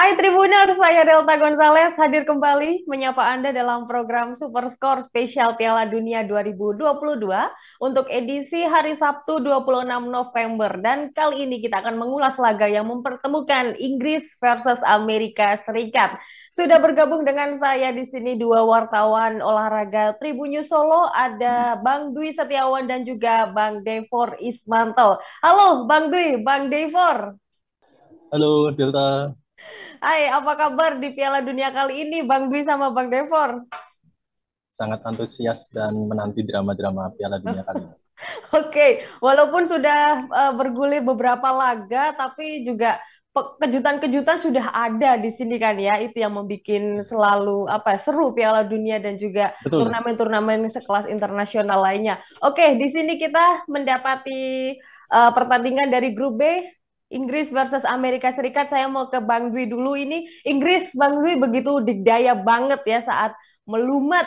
Hai Tribuners, saya Delta Gonzales hadir kembali menyapa Anda dalam program Super Score spesial Piala Dunia 2022 untuk edisi hari Sabtu 26 November. Dan kali ini kita akan mengulas laga yang mempertemukan Inggris versus Amerika Serikat. Sudah bergabung dengan saya di sini dua wartawan olahraga Tribunnews Solo, ada Bang Dwi Setiawan dan juga Bang Devor Ismanto. Halo Bang Dwi, Bang Devor. Halo Delta, Hai, apa kabar di Piala Dunia kali ini, Bang Dwi sama Bang Devor? sangat antusias dan menanti drama-drama Piala Dunia kali ini. Oke, walaupun sudah bergulir beberapa laga, tapi juga kejutan-kejutan sudah ada di sini kan ya. Itu yang membuat selalu seru Piala Dunia dan juga Betul. turnamen-turnamen sekelas internasional lainnya. Oke, di sini kita mendapati pertandingan dari grup B. Inggris versus Amerika Serikat. Saya mau ke Bang Dwi dulu ini. Inggris, Bang Dwi begitu dikdaya banget ya saat melumat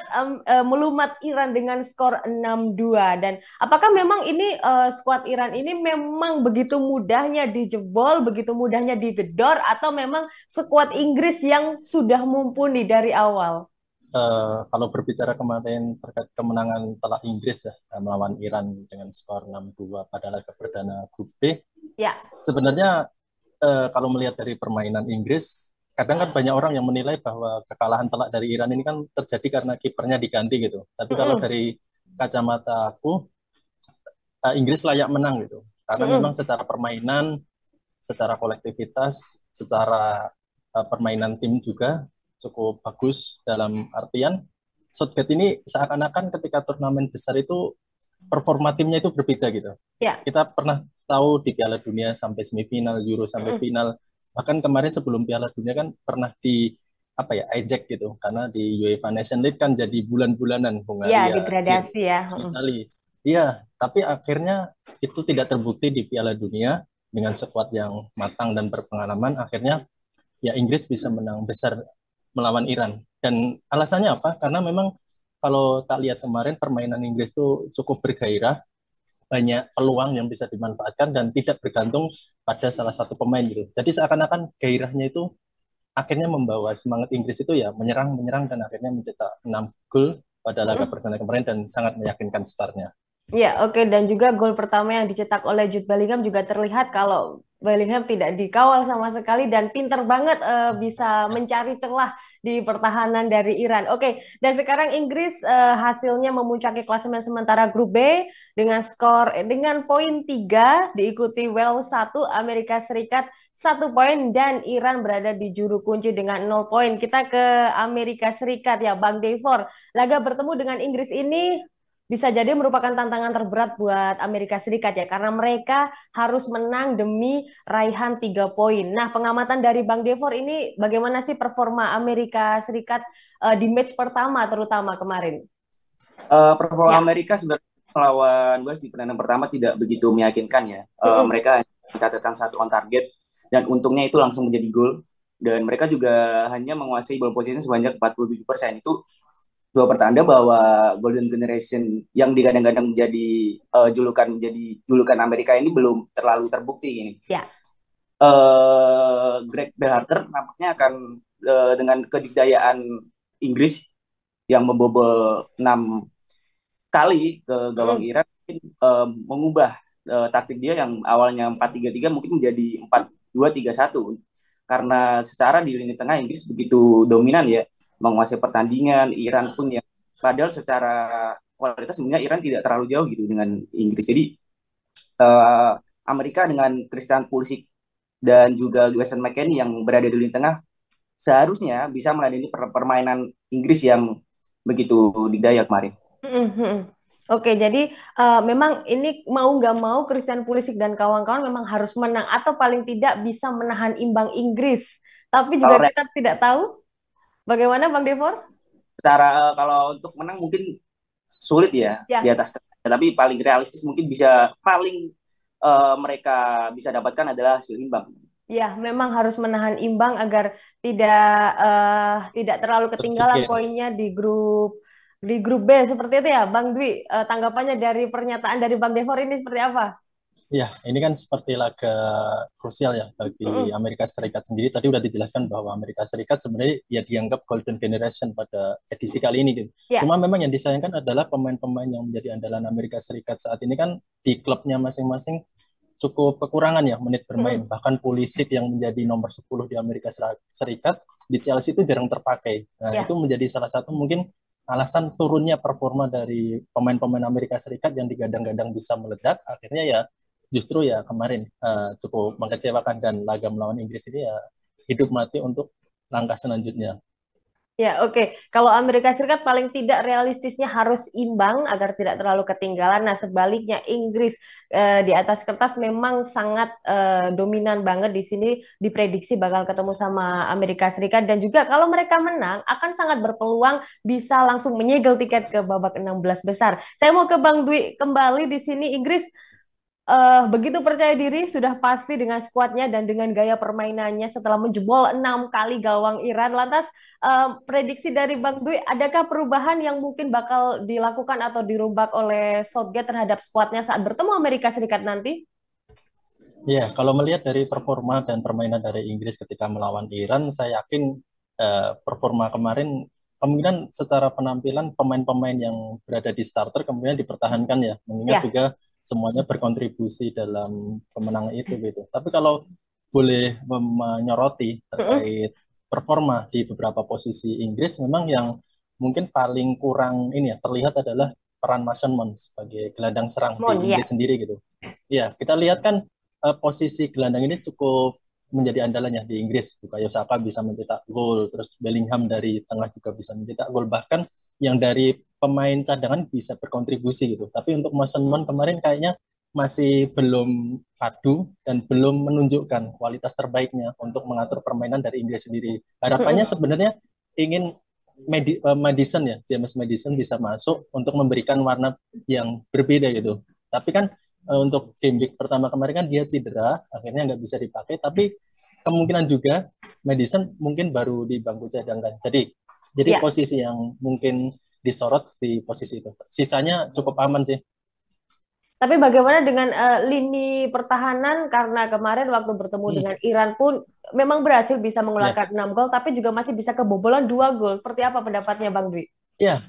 Iran dengan skor 6-2. Dan apakah memang ini skuad Iran ini memang begitu mudahnya dijebol, begitu mudahnya digedor, atau memang skuad Inggris yang sudah mumpuni dari awal? Kalau berbicara kemarin terkait kemenangan telak Inggris ya melawan Iran dengan skor 6-2 pada laga perdana grup B, Ya. sebenarnya kalau melihat dari permainan Inggris, kadang kan banyak orang yang menilai bahwa kekalahan telak dari Iran ini kan terjadi karena kipernya diganti gitu. Tapi kalau Mm-mm. dari kacamata aku, Inggris layak menang gitu. Karena memang Mm-mm. secara permainan, secara kolektivitas, secara permainan tim juga cukup bagus dalam artian Southgate ini seakan-akan ketika turnamen besar itu performa timnya itu berbeda gitu. Ya. Kita pernah tahu di Piala Dunia sampai semifinal, Euro sampai Mm-mm. final. Bahkan kemarin sebelum Piala Dunia kan pernah di apa ya eject gitu karena di UEFA Nation League kan jadi bulan-bulanan Ya, Hungaria, degradasi Jerman, ya. Mm-mm. Italia. Iya, tapi akhirnya itu tidak terbukti di Piala Dunia dengan skuad yang matang dan berpengalaman. Akhirnya ya Inggris bisa menang besar melawan Iran. Dan alasannya apa? Karena memang kalau tak lihat kemarin permainan Inggris itu cukup bergairah, banyak peluang yang bisa dimanfaatkan dan tidak bergantung pada salah satu pemain gitu. Jadi seakan-akan gairahnya itu akhirnya membawa semangat Inggris itu ya menyerang, menyerang dan akhirnya mencetak 6 gol pada laga Mm-mm. perdana kemarin dan sangat meyakinkan startnya. Ya, oke. Dan juga gol pertama yang dicetak oleh Jude Bellingham juga terlihat kalau Bellingham tidak dikawal sama sekali dan pinter banget bisa mencari celah di pertahanan dari Iran. Oke, dan sekarang Inggris hasilnya memuncaki klasemen sementara grup B dengan skor dengan poin 3, diikuti Wales 1, Amerika Serikat 1 poin, dan Iran berada di juru kunci dengan 0 poin. Kita ke Amerika Serikat ya, Bang Devor. Laga bertemu dengan Inggris ini bisa jadi merupakan tantangan terberat buat Amerika Serikat ya, karena mereka harus menang demi raihan 3 poin. Nah, pengamatan dari Bang Devor ini bagaimana sih performa Amerika Serikat di match pertama terutama kemarin? Performa Ya. Amerika sebenarnya melawan Wales di pertandingan pertama tidak begitu meyakinkan ya. Mm-mm. Mereka mencatatkan satu on target dan untungnya itu langsung menjadi gol. Dan mereka juga hanya menguasai ball position sebanyak 47%. Itu dua pertanda bahwa Golden Generation yang digadang-gadang menjadi julukan Amerika ini belum terlalu terbukti ini. Ya. Greg Berhalter nampaknya akan dengan kedikdayaan Inggris yang membobol 6 kali ke gawang Mm-mm. Iran mungkin mengubah taktik dia yang awalnya 4-3-3 mungkin menjadi 4-2-3-1 karena secara di lini tengah Inggris begitu dominan ya menguasai pertandingan. Iran pun ya padahal secara kualitas sebenarnya Iran tidak terlalu jauh gitu dengan Inggris. Jadi uh, Amerika dengan Christian Pulisic dan juga Weston McKennie yang berada di lini tengah seharusnya bisa meladeni permainan Inggris yang begitu didaya kemarin. Mm-mm. Oke, jadi memang ini mau nggak mau Christian Pulisic dan kawan-kawan memang harus menang atau paling tidak bisa menahan imbang Inggris. Tapi Kalau juga kita tidak tahu bagaimana Bang Devor? kalau untuk menang mungkin sulit ya di Ya. atas kertas. Tapi paling realistis mungkin paling mereka bisa dapatkan adalah hasil imbang. Ya, memang harus menahan imbang agar tidak tidak terlalu ketinggalan Oksigen. poinnya di grup B seperti itu ya, Bang Dwi. Tanggapannya dari pernyataan dari Bang Devor ini seperti apa? Ya, ini kan seperti laga krusial ya bagi Mm-mm. Amerika Serikat sendiri. Tadi udah dijelaskan bahwa Amerika Serikat sebenarnya ya dianggap golden generation pada edisi kali ini gitu. Ya. Cuma memang yang disayangkan adalah pemain-pemain yang menjadi andalan Amerika Serikat saat ini kan di klubnya masing-masing cukup kekurangan ya menit Mm-mm. bermain. Bahkan Pulisic yang menjadi nomor 10 di Amerika Serikat di Chelsea itu jarang terpakai. Nah, itu Ya. menjadi salah satu mungkin alasan turunnya performa dari pemain-pemain Amerika Serikat yang digadang-gadang bisa meledak. Akhirnya ya justru ya kemarin cukup mengecewakan dan laga melawan Inggris ini ya hidup mati untuk langkah selanjutnya. Ya, oke. Kalau Amerika Serikat paling tidak realistisnya harus imbang agar tidak terlalu ketinggalan. Nah, sebaliknya Inggris di atas kertas memang sangat dominan banget di sini, diprediksi bakal ketemu sama Amerika Serikat dan juga kalau mereka menang akan sangat berpeluang bisa langsung menyegel tiket ke babak 16 besar. Saya mau ke Bang Dwi kembali di sini. Inggris begitu percaya diri sudah pasti dengan skuadnya dan dengan gaya permainannya setelah menjebol 6 kali gawang Iran. Lantas prediksi dari Bang Dwi, adakah perubahan yang mungkin bakal dilakukan atau dirombak oleh Southgate terhadap skuadnya saat bertemu Amerika Serikat nanti? Ya, kalau melihat dari performa dan permainan dari Inggris ketika melawan Iran, saya yakin performa kemarin kemungkinan secara penampilan pemain-pemain yang berada di starter kemudian dipertahankan ya, mengingat Ya. juga semuanya berkontribusi dalam kemenangan itu gitu. Tapi kalau boleh menyoroti Mm-mm. terkait performa di beberapa posisi Inggris, memang yang mungkin paling kurang ini ya terlihat adalah peran Mason Mount sebagai gelandang serang di Mon, Inggris ya. sendiri gitu. Ya, kita lihat kan posisi gelandang ini cukup menjadi andalannya di Inggris. Bukayo Saka bisa mencetak gol, terus Bellingham dari tengah juga bisa mencetak gol. Bahkan yang dari pemain cadangan bisa berkontribusi gitu. Tapi untuk Mason Mount kemarin kayaknya masih belum padu dan belum menunjukkan kualitas terbaiknya untuk mengatur permainan dari Inggris sendiri. Harapannya Mm-mm. sebenarnya ingin Madison ya, James Madison bisa masuk untuk memberikan warna yang berbeda gitu. Tapi kan untuk game week pertama kemarin kan dia cedera, akhirnya nggak bisa dipakai. Tapi kemungkinan juga Madison mungkin baru di bangku cadangan. Jadi Ya. posisi yang mungkin disorot di posisi itu. Sisanya cukup aman sih. Tapi bagaimana dengan lini pertahanan karena kemarin waktu bertemu Hmm, dengan Iran pun memang berhasil bisa ya, mengeluarkan 6 gol tapi juga masih bisa kebobolan 2 gol. Seperti apa pendapatnya Bang Dwi? ya,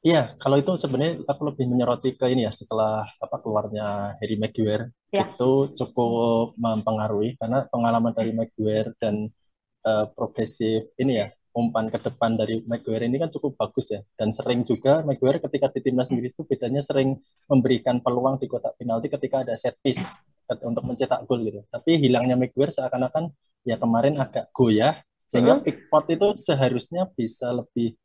iya. Kalau itu sebenarnya aku lebih menyoroti ke ini ya setelah apa keluarnya Harry Maguire Ya. itu cukup mempengaruhi karena pengalaman dari Maguire dan progresif ini ya umpan ke depan dari Maguire ini kan cukup bagus ya dan sering juga Maguire ketika di timnas Inggris itu bedanya sering memberikan peluang di kotak penalti ketika ada set piece untuk mencetak gol gitu tapi hilangnya Maguire seakan-akan ya kemarin agak goyah sehingga Mm-mm. Pickford itu seharusnya bisa lebih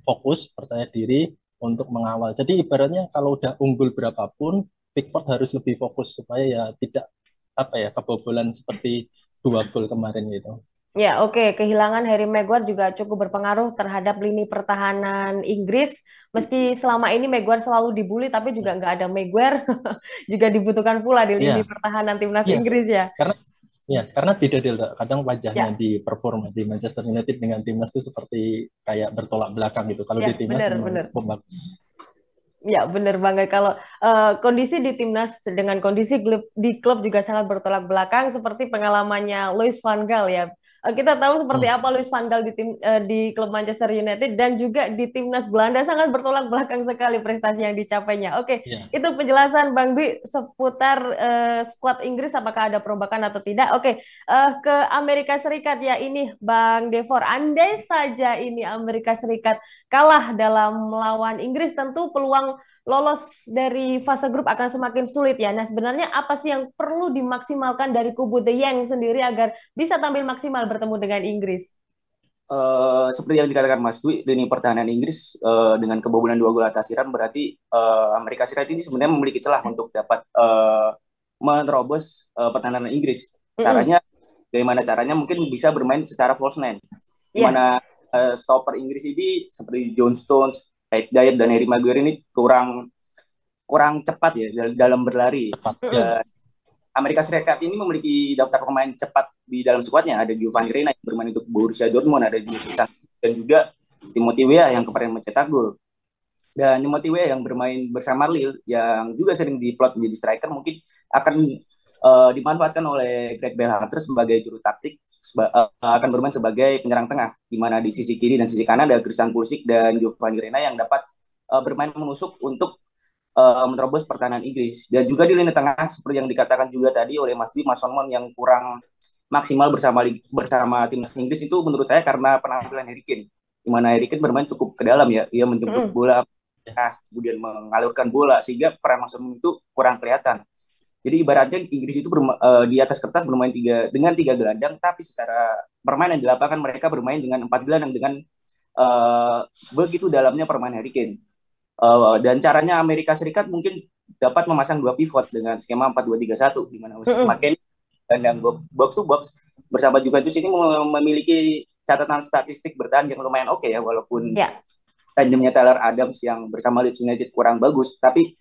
fokus percaya diri untuk mengawal jadi ibaratnya kalau udah unggul berapapun Pickford harus lebih fokus supaya ya tidak apa ya kebobolan seperti 2 gol kemarin gitu. Ya, oke. Kehilangan Harry Maguire juga cukup berpengaruh terhadap lini pertahanan Inggris. Meski selama ini Maguire selalu dibully, tapi juga nggak ada Maguire, juga dibutuhkan pula di lini Iya, pertahanan timnas iya, Inggris ya. karena ya karena beda Del. Kadang wajahnya Ya, di performa di Manchester United dengan timnas itu seperti kayak bertolak belakang gitu. Kalau di ya, timnas benar, memang benar. cukup bagus. Ya, benar banget. Kalau kondisi di timnas dengan kondisi di klub juga sangat bertolak belakang, seperti pengalamannya Louis van Gaal ya. Kita tahu seperti Hmm, apa Louis van Gaal di klub Manchester United dan juga di timnas Belanda sangat bertolak belakang sekali prestasi yang dicapainya. Oke, ya, itu penjelasan Bang Dwi seputar skuad Inggris apakah ada perombakan atau tidak. Oke, ke Amerika Serikat ya ini Bang Devor. Andai saja ini Amerika Serikat kalah dalam melawan Inggris, tentu peluang lolos dari fase grup akan semakin sulit ya. Nah, sebenarnya apa sih yang perlu dimaksimalkan dari kubu The Yang sendiri agar bisa tampil maksimal bertemu dengan Inggris? Seperti yang dikatakan Mas Dwi, lini pertahanan Inggris dengan kebobolan 2 gol atas Iran berarti Amerika Serikat ini sebenarnya memiliki celah untuk dapat menerobos pertahanan Inggris. Mm-mm. Caranya, bagaimana caranya? Mungkin bisa bermain secara false nine, di Ya, mana stopper Inggris ini seperti John Stones, Haid Diet dan Harry Maguire ini kurang kurang cepat ya dalam berlari. tepat. Ya, mm-mm. Dan Amerika Serikat ini memiliki daftar pemain cepat di dalam skuadnya. Ada Giovanni Reina yang bermain untuk Borussia Dortmund, ada Juve dan juga Timothy Weah yang kemarin mencetak gol. Dan Timothy Weah yang bermain bersama Lille, yang juga sering diplot menjadi striker, mungkin akan dimanfaatkan oleh Greg Berhalter sebagai juru taktik, akan bermain sebagai penyerang tengah, di mana di sisi kiri dan sisi kanan ada Christian Pulisic dan Giovanni Reina yang dapat bermain menusuk untuk menerobos pertahanan Inggris. Dan juga di lini tengah seperti yang dikatakan juga tadi oleh Mas Dwi, Mason Mount yang kurang maksimal bersama timnas Inggris itu menurut saya karena penampilan Harry Kane, di mana Harry Kane bermain cukup ke dalam ya, dia menjemput bola, kemudian mengalirkan bola sehingga peran Mason Mount itu kurang kelihatan. Jadi ibaratnya Inggris itu di atas kertas bermain dengan tiga gelandang, tapi secara permainan di lapangan mereka bermain dengan 4 gelandang dengan begitu dalamnya permainan Harry Kane. Dan caranya Amerika Serikat mungkin dapat memasang 2 pivot dengan skema 4-2-3-1, di mana semakin gelandang box to box bersama Juventus ini memiliki catatan statistik bertahan yang lumayan oke ya, walaupun tandemnya Tyler Adams yang bersama Leeds United kurang bagus, tapi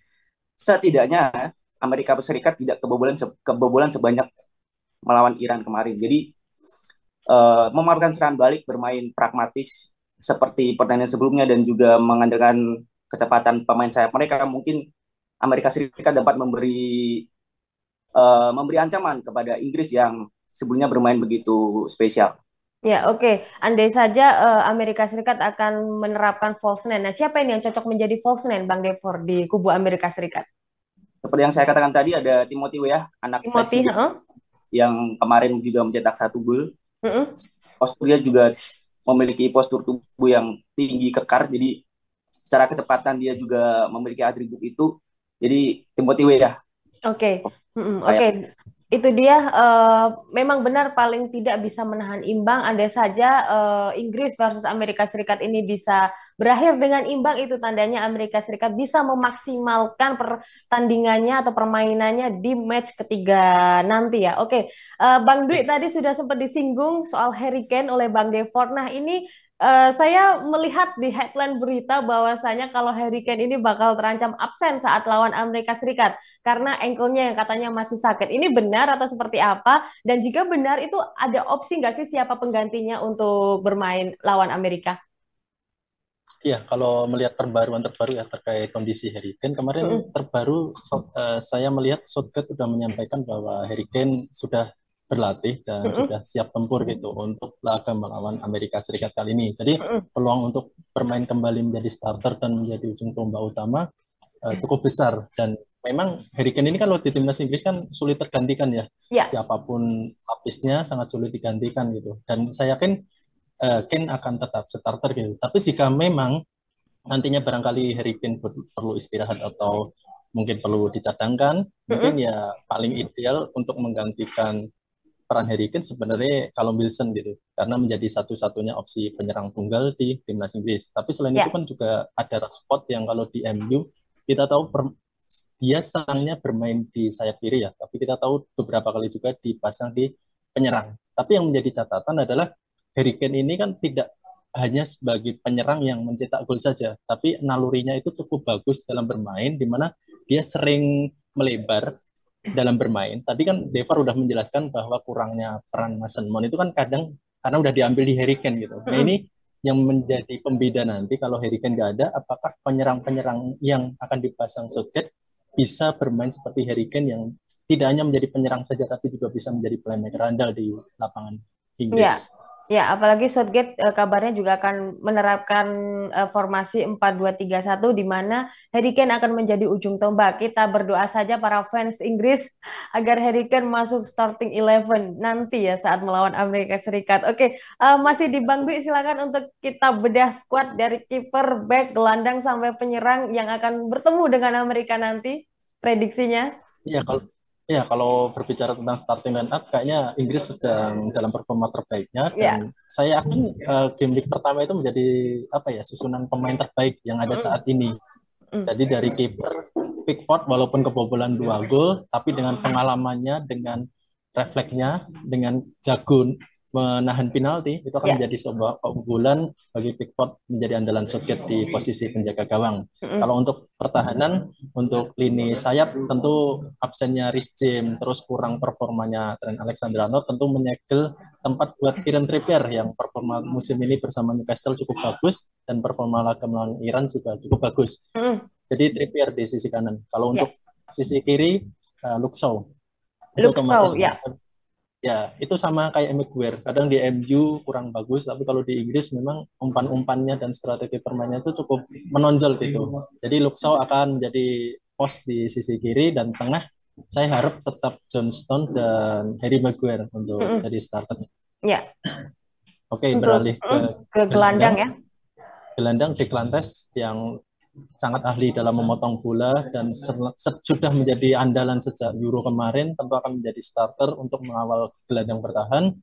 setidaknya Amerika Serikat tidak kebobolan sebanyak melawan Iran kemarin. Jadi memamerkan serangan balik, bermain pragmatis seperti pertandingan sebelumnya dan juga mengandalkan kecepatan pemain sayap mereka, mungkin Amerika Serikat dapat memberi ancaman kepada Inggris yang sebelumnya bermain begitu spesial. Ya, oke. Andai saja Amerika Serikat akan menerapkan false nine. Nah, siapa ini yang cocok menjadi false nine, Bang Devor, di kubu Amerika Serikat? Seperti yang saya katakan tadi, ada Timothy Weah, anak Timothy, yang kemarin juga mencetak 1 gol. Posturnya juga memiliki postur tubuh yang tinggi kekar, jadi secara kecepatan dia juga memiliki atribut itu. Jadi Timothy Weah. Oke. Itu dia memang benar paling tidak bisa menahan imbang. Andai saja Inggris versus Amerika Serikat ini bisa berakhir dengan imbang, itu tandanya Amerika Serikat bisa memaksimalkan pertandingannya atau permainannya di match ketiga nanti ya. Oke, Bang Dwi tadi sudah sempat disinggung soal Harry Kane oleh Bang Devor. Nah, ini saya melihat di headline berita bahwasanya kalau Harry Kane ini bakal terancam absen saat lawan Amerika Serikat karena ankle-nya yang katanya masih sakit. Ini benar atau seperti apa? Dan jika benar, itu ada opsi nggak sih siapa penggantinya untuk bermain lawan Amerika? Ya, kalau melihat perbaruan terbaru ya terkait kondisi Harry Kane, kemarin terbaru saya melihat Southgate sudah menyampaikan bahwa Harry Kane sudah berlatih dan sudah siap tempur gitu untuk laga melawan Amerika Serikat kali ini. Jadi peluang untuk bermain kembali menjadi starter dan menjadi ujung tombak utama cukup besar. Dan memang Harry Kane ini kan di timnas Inggris kan sulit tergantikan ya. Siapapun lapisnya sangat sulit digantikan gitu. Dan saya yakin Kane akan tetap starter gitu. Tapi jika memang nantinya barangkali Harry Kane perlu istirahat atau mungkin perlu dicadangkan, mungkin ya paling ideal untuk menggantikan peran Harry Kane sebenarnya Callum Wilson gitu, karena menjadi satu-satunya opsi penyerang tunggal di timnas Inggris. Tapi selain itu kan juga ada Rashford yang kalau di MU kita tahu dia serangnya bermain di sayap kiri ya, tapi kita tahu beberapa kali juga dipasang di penyerang. Tapi yang menjadi catatan adalah Harry Kane ini kan tidak hanya sebagai penyerang yang mencetak gol saja, tapi nalurinya itu cukup bagus dalam bermain, di mana dia sering melebar dalam bermain. Tadi kan Devar udah menjelaskan bahwa kurangnya peran Mason Mount itu kan kadang karena udah diambil di Harry Kane gitu. Nah ini yang menjadi pembeda nanti kalau Harry Kane nggak ada, apakah penyerang-penyerang yang akan dipasang Southgate bisa bermain seperti Harry Kane yang tidak hanya menjadi penyerang saja tapi juga bisa menjadi playmaker andal di lapangan Inggris. Ya, apalagi Southgate kabarnya juga akan menerapkan formasi 4-2-3-1 di mana Harry Kane akan menjadi ujung tombak. Kita berdoa saja para fans Inggris agar Harry Kane masuk starting 11 nanti ya saat melawan Amerika Serikat. Oke, masih di Bang Dwi, silakan untuk kita bedah squad dari kiper, back, gelandang sampai penyerang yang akan bertemu dengan Amerika nanti. Prediksinya? Ya, kalau berbicara tentang starting line up, kayaknya Inggris sedang dalam performa terbaiknya dan saya yakin game week pertama itu menjadi susunan pemain terbaik yang ada saat ini. Jadi dari kiper Pickford walaupun kebobolan 2 gol, tapi dengan pengalamannya, dengan refleksnya, dengan jago menahan penalti, itu akan menjadi sebuah keunggulan bagi Pickford menjadi andalan Southgate di posisi penjaga gawang. Kalau untuk pertahanan, untuk lini sayap tentu absennya Reece James, terus kurang performanya Trent Alexander-Arnold tentu menyegel tempat buat Kieran Trippier yang performa musim ini bersama Newcastle cukup bagus dan performa laga melawan Iran juga cukup bagus. Jadi Trippier di sisi kanan. Kalau untuk sisi kiri, Luke Shaw. itu Luke Shaw, otomatis ya. ya itu sama kayak Maguire. Kadang di MU kurang bagus, tapi kalau di Inggris memang umpan-umpannya dan strategi permainnya itu cukup menonjol gitu. Jadi Luke Shaw akan menjadi pos di sisi kiri dan tengah. Saya harap tetap John Stone dan Harry Maguire untuk Mm-mm. jadi starter. Ya, Oke, untuk beralih ke ke gelandang ya. gelandang Declan Rice yang sangat ahli dalam memotong bola dan sudah menjadi andalan sejak Euro kemarin, tentu akan menjadi starter untuk mengawal gelandang bertahan.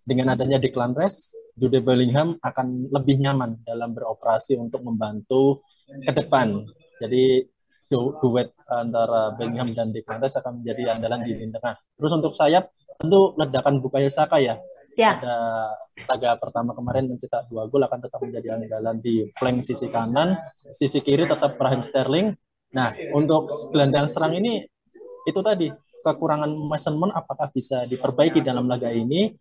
Dengan adanya Declan Rice, Jude Bellingham akan lebih nyaman dalam beroperasi untuk membantu ke depan. Jadi duet antara Bellingham dan Declan Rice akan menjadi andalan di lini tengah. Terus untuk sayap, tentu ledakan Bukayo Saka ya. Pada laga pertama kemarin mencetak 2 gol akan tetap menjadi andalan di flank sisi kanan, sisi kiri tetap Raheem Sterling. Nah, untuk gelandang serang ini itu tadi kekurangan Mason Mount apakah bisa diperbaiki dalam laga ini,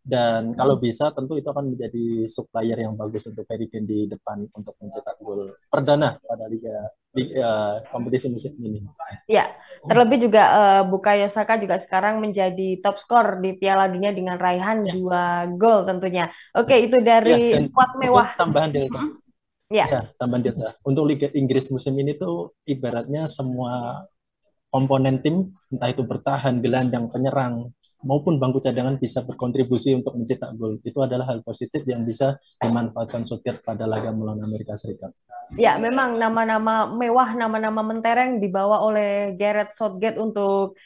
dan kalau bisa tentu itu akan menjadi supplier yang bagus untuk Harry Kane di depan untuk mencetak gol perdana pada liga kompetisi musim ini. Ya, terlebih juga Bukayo Saka juga sekarang menjadi top skor di Piala Dunia dengan raihan 2 gol tentunya. Oke, itu dari squad mewah. Tambahan Delta. Ya, tambahan Delta. Untuk Liga Inggris musim ini tuh ibaratnya semua komponen tim, entah itu bertahan, gelandang, penyerang, maupun bangku cadangan bisa berkontribusi untuk mencetak gol. Itu adalah hal positif yang bisa dimanfaatkan Southgate pada laga melawan Amerika Serikat. Ya, memang nama-nama mewah, nama-nama mentereng dibawa oleh Gareth Southgate untuk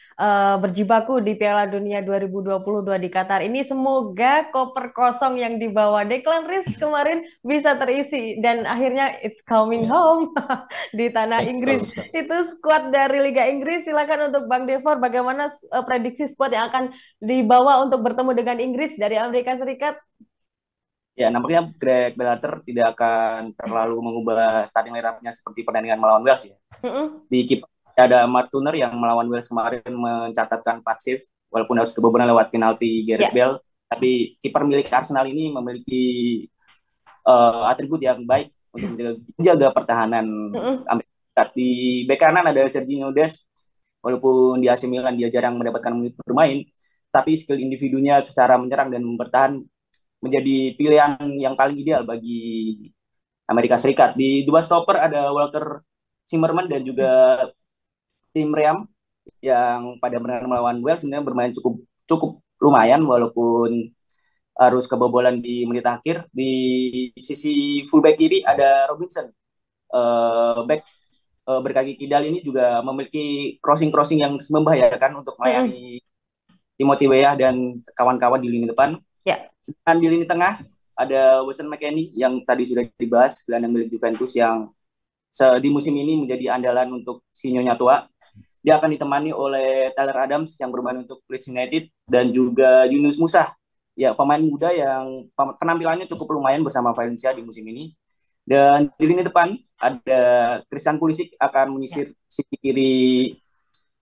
berjibaku di Piala Dunia 2022 di Qatar. Ini semoga koper kosong yang dibawa Declan Rice kemarin bisa terisi dan akhirnya it's coming home di tanah Inggris. Itu skuad dari Liga Inggris. Silakan untuk Bang Devor, bagaimana prediksi skuad yang akan dibawa untuk bertemu dengan Inggris dari Amerika Serikat? Ya, nampaknya Greg Berhalter tidak akan terlalu mengubah starting line-up-nya seperti pertandingan melawan Wales ya. Di kiper ada Matt Turner yang melawan Wales kemarin mencatatkan 4 save, walaupun harus kebobolan lewat penalti Gareth Bale. Tapi kiper milik Arsenal ini memiliki atribut yang baik untuk menjaga pertahanan Amerika. Di bek kanan ada Serginho Dest, walaupun di AC Milan dia jarang mendapatkan menit bermain, tapi skill individunya secara menyerang dan bertahan menjadi pilihan yang paling ideal bagi Amerika Serikat. Di dua stopper ada Walker Zimmerman dan juga Tim Ream yang pada pertandingan melawan Wales sebenarnya bermain cukup lumayan walaupun harus kebobolan di menit akhir. Di sisi fullback kiri ada Robinson. Back berkaki kidal ini juga memiliki crossing yang membahayakan untuk melayani Timothy Weah dan kawan-kawan di lini depan. Sedangkan di lini tengah ada Weston McKennie yang tadi sudah dibahas, gelandang milik Juventus yang di musim ini menjadi andalan untuk si Nyonya Tua. Dia akan ditemani oleh Tyler Adams yang bermain untuk Leeds United dan juga Yunus Musa, ya pemain muda yang penampilannya cukup lumayan bersama Valencia di musim ini. Dan di lini depan ada Christian Pulisic akan menyisir sisi kiri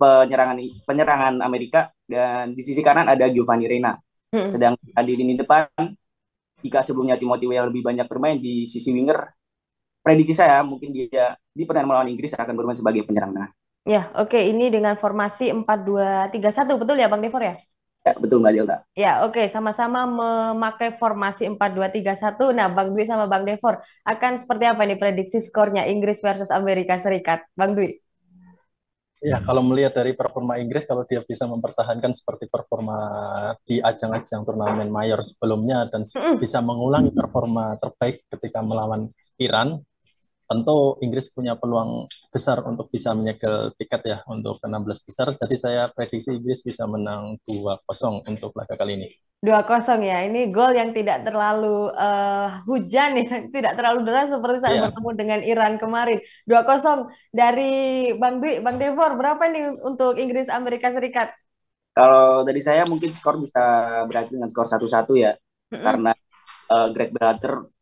penyerangan Amerika, dan di sisi kanan ada Giovanni Reina. Sedang di lini depan, jika sebelumnya Timothy Weah lebih banyak bermain di sisi winger, prediksi saya mungkin dia di pertandingan melawan Inggris akan bermain sebagai penyerang tengah. Ya, oke. Ini dengan formasi 4-2-3-1, betul ya Bang Devor ya? Ya, betul Mbak Delta. Ya, oke. Sama-sama memakai formasi 4-2-3-1. Nah, Bang Dwi sama Bang Devor akan seperti apa nih prediksi skornya Inggris versus Amerika Serikat? Bang Dwi. Ya, kalau melihat dari performa Inggris, kalau dia bisa mempertahankan seperti performa di ajang-ajang turnamen mayor sebelumnya dan bisa mengulangi performa terbaik ketika melawan Iran, tentu Inggris punya peluang besar untuk bisa menyegel tiket ya untuk ke 16 besar. Jadi saya prediksi Inggris bisa menang 2-0 untuk laga kali ini. 2-0 ya. Ini gol yang tidak terlalu hujan ya, tidak terlalu deras seperti saat bertemu dengan Iran kemarin. 2-0 dari Bang Dwi, Bang Devor, berapa nih untuk Inggris Amerika Serikat? Kalau dari saya mungkin skor bisa berakhir dengan skor 1-1 ya. Karena Greg Berhalter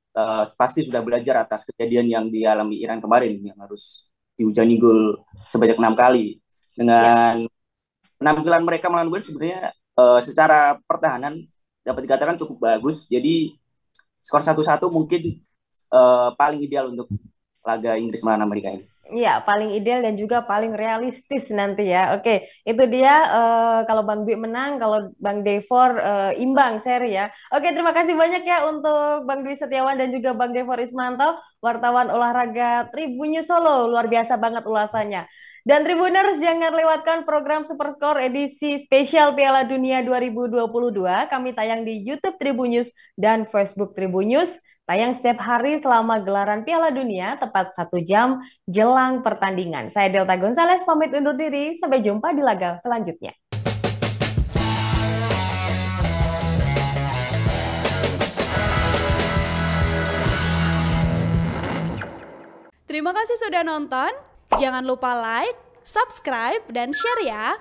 pasti sudah belajar atas kejadian yang dialami Iran kemarin yang harus dihujani gol sebanyak 6 kali. Dengan penampilan mereka melawan Wales sebenarnya secara pertahanan dapat dikatakan cukup bagus. Jadi skor 1-1 mungkin paling ideal untuk laga Inggris melawan Amerika ini. Iya, paling ideal dan juga paling realistis nanti ya. Oke, itu dia kalau Bang Dwi menang, kalau Bang Devor imbang seri ya. Oke, terima kasih banyak ya untuk Bang Dwi Setiawan dan juga Bang Devor Ismanto, wartawan olahraga Tribunnews Solo. Luar biasa banget ulasannya. Dan Tribuners jangan lewatkan program Superscore edisi spesial Piala Dunia 2022. Kami tayang di YouTube Tribunnews dan Facebook Tribunnews. Tayang setiap hari selama gelaran Piala Dunia, tepat 1 jam jelang pertandingan. Saya Delta Gonzales pamit undur diri. Sampai jumpa di laga selanjutnya. Terima kasih sudah nonton. Jangan lupa like, subscribe, dan share ya.